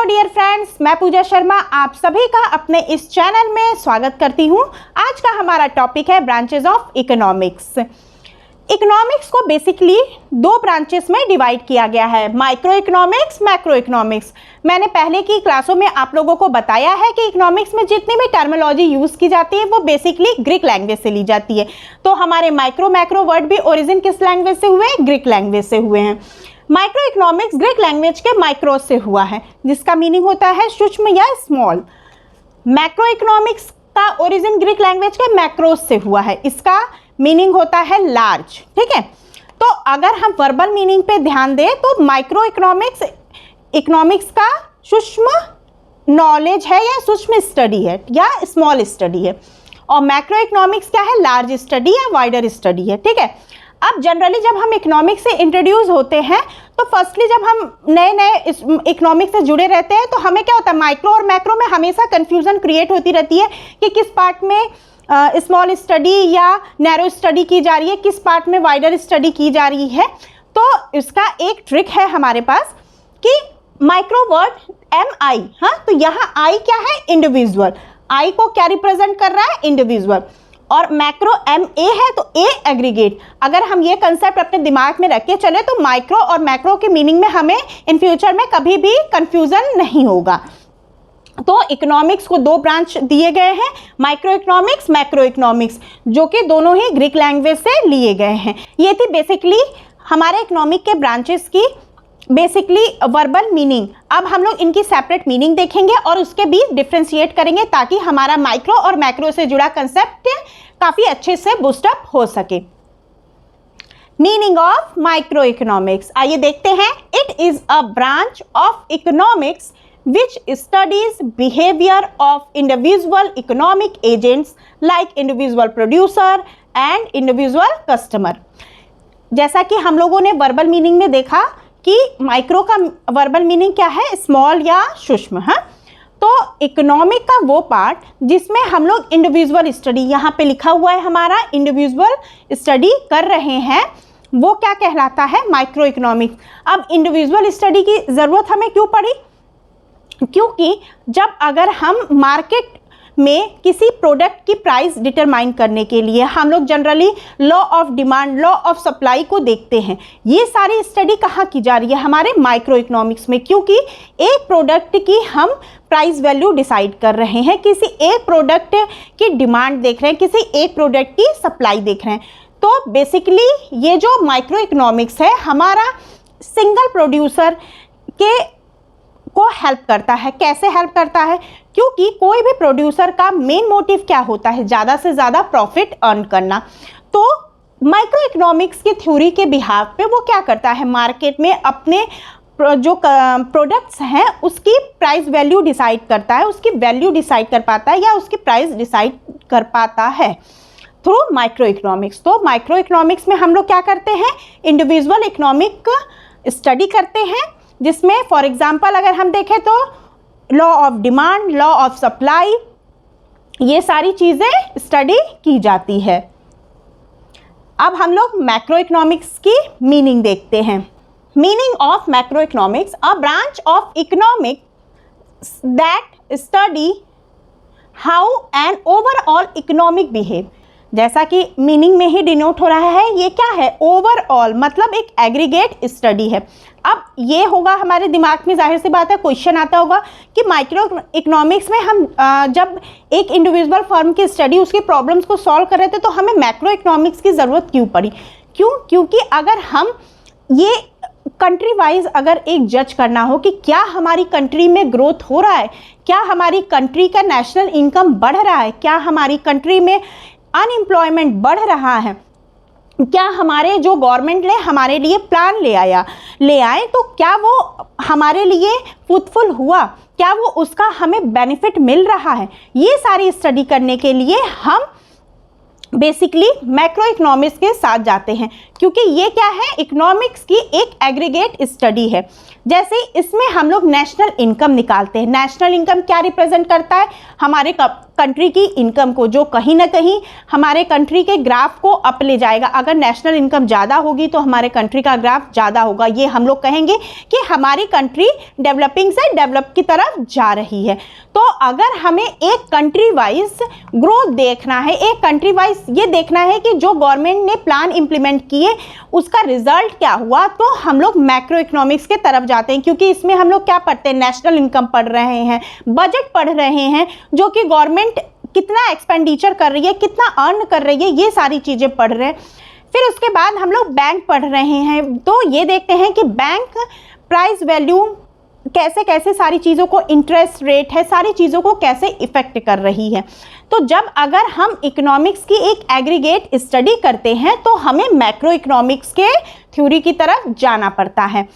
Hello dear friends, मैं पूजा शर्मा आप सभी का अपने इस चैनल में स्वागत करती हूं। आज का हमारा टॉपिक है ब्रांचेस ऑफ इकोनॉमिक्स। इकोनॉमिक्स को बेसिकली दो ब्रांचेस में डिवाइड किया गया है, माइक्रो इकोनॉमिक्स, मैक्रो इकोनॉमिक्स। मैंने पहले की क्लासों में आप लोगों को बताया है कि इकोनॉमिक्स में जितनी भी टर्मिनोलॉजी यूज़ की जाती है वो बेसिकली ग्रीक लैंग्वेज से ली जाती है। तो हमारे माइक्रो मैक्रो वर्ड भी ओरिजिन किस लैंग्वेज से हुए? ग्रीक लैंग्वेज से हुए हैं। माइक्रो इकोनॉमिक्स ग्रीक लैंग्वेज के माइक्रो से हुआ है, जिसका मीनिंग होता है सूक्ष्म या स्मॉल। मैक्रो इकोनॉमिक्स का ओरिजिन ग्रीक लैंग्वेज के मैक्रोस से हुआ है, इसका मीनिंग होता है लार्ज। ठीक है, तो अगर हम वर्बल मीनिंग पे ध्यान दें तो माइक्रो इकोनॉमिक्स इकोनॉमिक्स का सूक्ष्म नॉलेज है या सूक्ष्म स्टडी है या स्मॉल स्टडी है, और मैक्रो इकोनॉमिक्स क्या है? लार्ज स्टडी या वाइडर स्टडी है। ठीक है, अब जनरली जब हम इकोनॉमिक्स से इंट्रोड्यूस होते हैं तो फर्स्टली जब हम नए इकोनॉमिक्स से जुड़े रहते हैं तो हमें क्या होता है, माइक्रो और मैक्रो में हमेशा कंफ्यूजन क्रिएट होती रहती है कि किस पार्ट में स्मॉल स्टडी या नैरो स्टडी की जा रही है, किस पार्ट में वाइडर स्टडी की जा रही है। तो इसका एक ट्रिक है हमारे पास कि माइक्रो वर्ड MI, हाँ, तो यहाँ I क्या है? इंडिविजुअल। I को क्या रिप्रेजेंट कर रहा है? इंडिविजुअल। और मैक्रो MA है तो A एग्रीगेट। अगर हम ये कंसेप्ट अपने दिमाग में रख के चले तो माइक्रो और मैक्रो के मीनिंग में हमें इन फ्यूचर में कभी भी कंफ्यूजन नहीं होगा। तो इकोनॉमिक्स को दो ब्रांच दिए गए हैं, माइक्रो इकोनॉमिक्स, मैक्रो इकोनॉमिक्स, जो कि दोनों ही ग्रीक लैंग्वेज से लिए गए हैं। ये थी बेसिकली हमारे इकोनॉमिक के ब्रांचेस की बेसिकली वर्बल मीनिंग। अब हम लोग इनकी सेपरेट मीनिंग देखेंगे और उसके बीच डिफ्रेंशिएट करेंगे ताकि हमारा माइक्रो और मैक्रो से जुड़ा कंसेप्ट काफ़ी अच्छे से बूस्टअप हो सके। मीनिंग ऑफ माइक्रो इकोनॉमिक्स, आइए देखते हैं। It is a branch of economics which studies behavior of individual economic agents like individual producer and individual customer। जैसा कि हम लोगों ने वर्बल मीनिंग में देखा कि माइक्रो का वर्बल मीनिंग क्या है? स्मॉल या सूक्ष्म। हाँ, तो इकोनॉमिक का वो पार्ट जिसमें हम लोग इंडिविजुअल स्टडी, यहाँ पे लिखा हुआ है हमारा इंडिविजुअल स्टडी कर रहे हैं, वो क्या कहलाता है? Micro economics. अब इंडिविजुअल स्टडी की ज़रूरत हमें क्यों पड़ी? क्योंकि जब अगर हम मार्केट में किसी प्रोडक्ट की प्राइस डिटरमाइन करने के लिए हम लोग generally law of demand, law of supply को देखते हैं। ये सारी स्टडी कहाँ की जा रही है? हमारे माइक्रो इकोनॉमिक्स में, क्योंकि एक प्रोडक्ट की हम प्राइस वैल्यू डिसाइड कर रहे हैं, किसी एक प्रोडक्ट की डिमांड देख रहे हैं, किसी एक प्रोडक्ट की सप्लाई देख रहे हैं। तो बेसिकली ये जो माइक्रो इकोनॉमिक्स है हमारा सिंगल प्रोड्यूसर को हेल्प करता है। कैसे हेल्प करता है? क्योंकि कोई भी प्रोड्यूसर का मेन मोटिव क्या होता है? ज़्यादा से ज़्यादा प्रॉफिट अर्न करना। तो माइक्रो इकोनॉमिक्स की थ्योरी के बिहाफ पे वो क्या करता है? मार्केट में अपने जो प्रोडक्ट्स हैं उसकी प्राइस वैल्यू डिसाइड करता है, उसकी वैल्यू डिसाइड कर पाता है या उसकी प्राइस डिसाइड कर पाता है थ्रू माइक्रो इकोनॉमिक्स। तो माइक्रो इकोनॉमिक्स में हम लोग क्या करते हैं? इंडिविजुअल इकोनॉमिक स्टडी करते हैं, जिसमें फॉर एग्जांपल अगर हम देखें तो law of demand, law of supply, ये सारी चीज़ें स्टडी की जाती है। अब हम लोग मैक्रो इकोनॉमिक्स की मीनिंग देखते हैं। Meaning of macro economics, a branch of economics that study how an overall economic behave. जैसा कि मीनिंग में ही डिनोट हो रहा है, ये क्या है? ओवरऑल, मतलब एक एग्रीगेट स्टडी है। अब ये होगा हमारे दिमाग में, जाहिर सी बात है क्वेश्चन आता होगा कि माइक्रो इकोनॉमिक्स में हम जब एक इंडिविजुअल फर्म की स्टडी, उसकी प्रॉब्लम्स को सॉल्व कर रहे थे तो हमें मैक्रो इकोनॉमिक्स की ज़रूरत क्यों पड़ी? क्योंकि अगर हम ये कंट्री वाइज अगर एक जज करना हो कि क्या हमारी कंट्री में ग्रोथ हो रहा है, क्या हमारी कंट्री का नेशनल इनकम बढ़ रहा है, क्या हमारी कंट्री में अनएम्प्लॉयमेंट बढ़ रहा है, क्या हमारे जो गवर्नमेंट ने हमारे लिए प्लान ले आए तो क्या वो हमारे लिए फ्रूटफुल हुआ, क्या वो उसका हमें बेनिफिट मिल रहा है, ये सारी स्टडी करने के लिए हम बेसिकली मैक्रो इकोनॉमिक्स के साथ जाते हैं। क्योंकि ये क्या है, इकोनॉमिक्स की एक एग्रीगेट स्टडी है। जैसे इसमें हम लोग नेशनल इनकम निकालते हैं। नेशनल इनकम क्या रिप्रेजेंट करता है, हमारे कंट्री की इनकम को, जो कहीं ना कहीं हमारे कंट्री के ग्राफ को अप ले जाएगा। अगर नेशनल इनकम ज़्यादा होगी तो हमारे कंट्री का ग्राफ ज़्यादा होगा। ये हम लोग कहेंगे कि हमारी कंट्री डेवलपिंग से डेवलप की तरफ जा रही है। तो अगर हमें एक कंट्री वाइज ग्रोथ देखना है, एक कंट्री वाइज ये देखना है कि जो गवर्नमेंट ने प्लान इंप्लीमेंट किए उसका रिजल्ट क्या हुआ, तो हम लोग मैक्रो इकोनॉमिक्स के तरफ जाते हैं। क्योंकि इसमें हम लोग क्या पढ़ते हैं, नेशनल इनकम पढ़ रहे हैं, बजट पढ़ रहे हैं, जो कि गवर्नमेंट कितना एक्सपेंडिचर कर रही है, कितना अर्न कर रही है, ये सारी चीज़ें पढ़ रहे हैं। फिर उसके बाद हम लोग बैंक पढ़ रहे हैं, तो ये देखते हैं कि बैंक प्राइस वैल्यू कैसे कैसे सारी चीज़ों को, इंटरेस्ट रेट है, सारी चीज़ों को कैसे इफ़ेक्ट कर रही है। तो जब अगर हम इकोनॉमिक्स की एक एग्रीगेट स्टडी करते हैं तो हमें मैक्रो इकोनॉमिक्स के थ्योरी की तरफ जाना पड़ता है।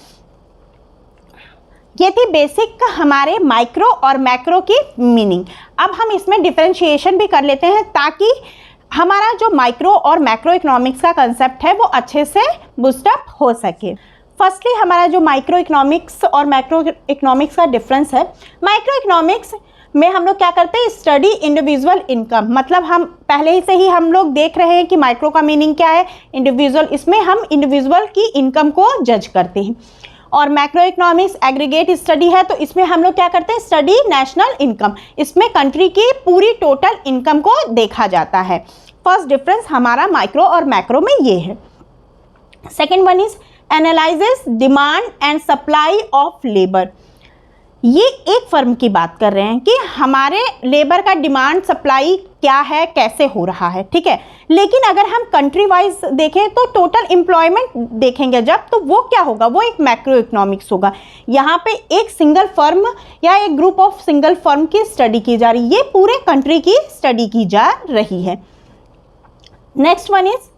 ये थी बेसिक हमारे माइक्रो और मैक्रो की मीनिंग। अब हम इसमें डिफरेंशिएशन भी कर लेते हैं ताकि हमारा जो माइक्रो और मैक्रो इकोनॉमिक्स का कंसेप्ट है वो अच्छे से बूस्टअप हो सके। फर्स्टली हमारा जो माइक्रो इकोनॉमिक्स और मैक्रो इकोनॉमिक्स का डिफरेंस है, माइक्रो इकोनॉमिक्स में हम लोग क्या करते हैं, स्टडी इंडिविजुअल इनकम। मतलब हम पहले से ही हम लोग देख रहे हैं कि माइक्रो का मीनिंग क्या है, इंडिविजुअल। इसमें हम इंडिविजुअल की इनकम को जज करते हैं। और मैक्रो इकोनॉमिक्स एग्रीगेट स्टडी है, तो इसमें हम लोग क्या करते हैं, स्टडी नेशनल इनकम। इसमें कंट्री की पूरी टोटल इनकम को देखा जाता है। फर्स्ट डिफरेंस हमारा माइक्रो और मैक्रो में ये है। Second one is analyses demand and supply of labour. ये एक फर्म की बात कर रहे हैं कि हमारे लेबर का डिमांड सप्लाई क्या है, कैसे हो रहा है, ठीक है। लेकिन अगर हम कंट्री वाइज देखें तो टोटल एम्प्लॉयमेंट देखेंगे जब, तो वो क्या होगा, वो एक मैक्रो इकोनॉमिक्स होगा। यहाँ पे एक सिंगल फर्म या एक ग्रुप ऑफ सिंगल फर्म की स्टडी की जा रही है, ये पूरे कंट्री की स्टडी की जा रही है। Next one is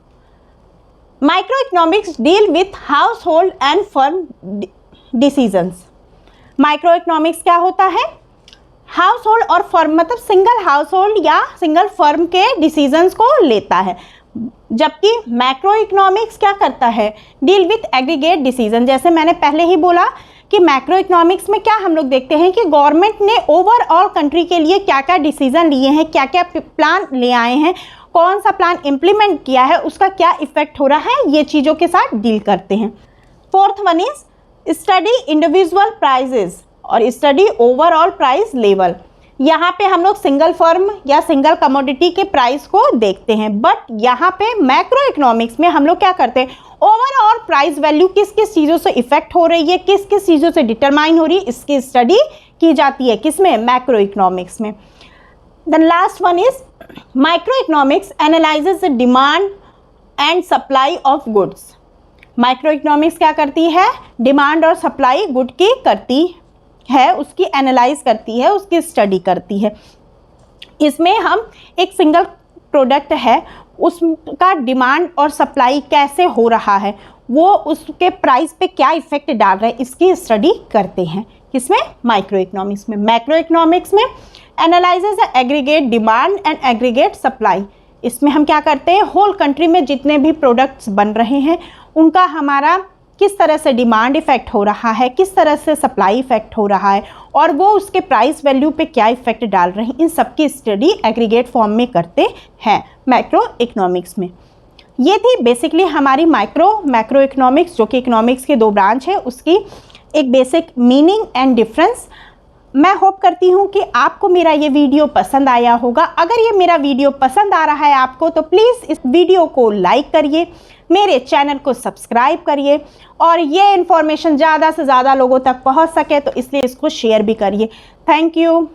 micro economics deal with house hold and firm decisions. Micro economics क्या होता है, हाउस होल्ड और फर्म, मतलब सिंगल हाउस होल्ड या सिंगल फर्म के डिसीजंस को लेता है। जबकि मैक्रो इकोनॉमिक्स क्या करता है, डील विथ एग्रीगेट डिसीजन। जैसे मैंने पहले ही बोला कि मैक्रो इकोनॉमिक्स में क्या हम लोग देखते हैं कि गवर्नमेंट ने ओवरऑल कंट्री के लिए क्या क्या डिसीजन लिए हैं, क्या क्या प्लान ले आए हैं, कौन सा प्लान इम्प्लीमेंट किया है, उसका क्या इफेक्ट हो रहा है, ये चीज़ों के साथ डील करते हैं। Fourth one is study individual prices और स्टडी ओवरऑल प्राइस लेवल। यहाँ पे हम लोग सिंगल फर्म या सिंगल कमोडिटी के प्राइस को देखते हैं, बट यहाँ पे मैक्रो इकोनॉमिक्स में हम लोग क्या करते हैं, ओवरऑल प्राइस वैल्यू किस किस चीज़ों से इफेक्ट हो रही है, किस किस चीज़ों से डिटरमाइन हो रही है, इसकी स्टडी की जाती है। किसमें, मैक्रो इकोनॉमिक्स में। The last one is micro economics analyses the demand and supply of goods. Micro economics क्या करती है, डिमांड और सप्लाई गुड की करती है, उसकी एनालाइज करती है, उसकी स्टडी करती है। इसमें हम एक सिंगल प्रोडक्ट है, उसका डिमांड और सप्लाई कैसे हो रहा है, वो उसके प्राइस पे क्या इफेक्ट डाल रहा है, इसकी स्टडी करते हैं। किसमें, माइक्रो इकोनॉमिक्स में। मैक्रो इकोनॉमिक्स में analyses aggregate demand and aggregate supply. इसमें हम क्या करते हैं, होल कंट्री में जितने भी प्रोडक्ट्स बन रहे हैं उनका हमारा किस तरह से डिमांड इफेक्ट हो रहा है, किस तरह से सप्लाई इफेक्ट हो रहा है, और वो उसके प्राइस वैल्यू पे क्या इफेक्ट डाल रहे हैं, इन सब की स्टडी एग्रीगेट फॉर्म में करते हैं मैक्रो इकोनॉमिक्स में। ये थी बेसिकली हमारी मैक्रो इकोनॉमिक्स, जो कि इकोनॉमिक्स के दो ब्रांच है, उसकी एक बेसिक मीनिंग एंड डिफरेंस। मैं होप करती हूँ कि आपको मेरा ये वीडियो पसंद आया होगा। अगर ये मेरा वीडियो पसंद आ रहा है आपको, तो प्लीज़ इस वीडियो को लाइक करिए, मेरे चैनल को सब्सक्राइब करिए, और ये इन्फॉर्मेशन ज़्यादा से ज़्यादा लोगों तक पहुँच सके तो इसलिए इसको शेयर भी करिए। Thank you.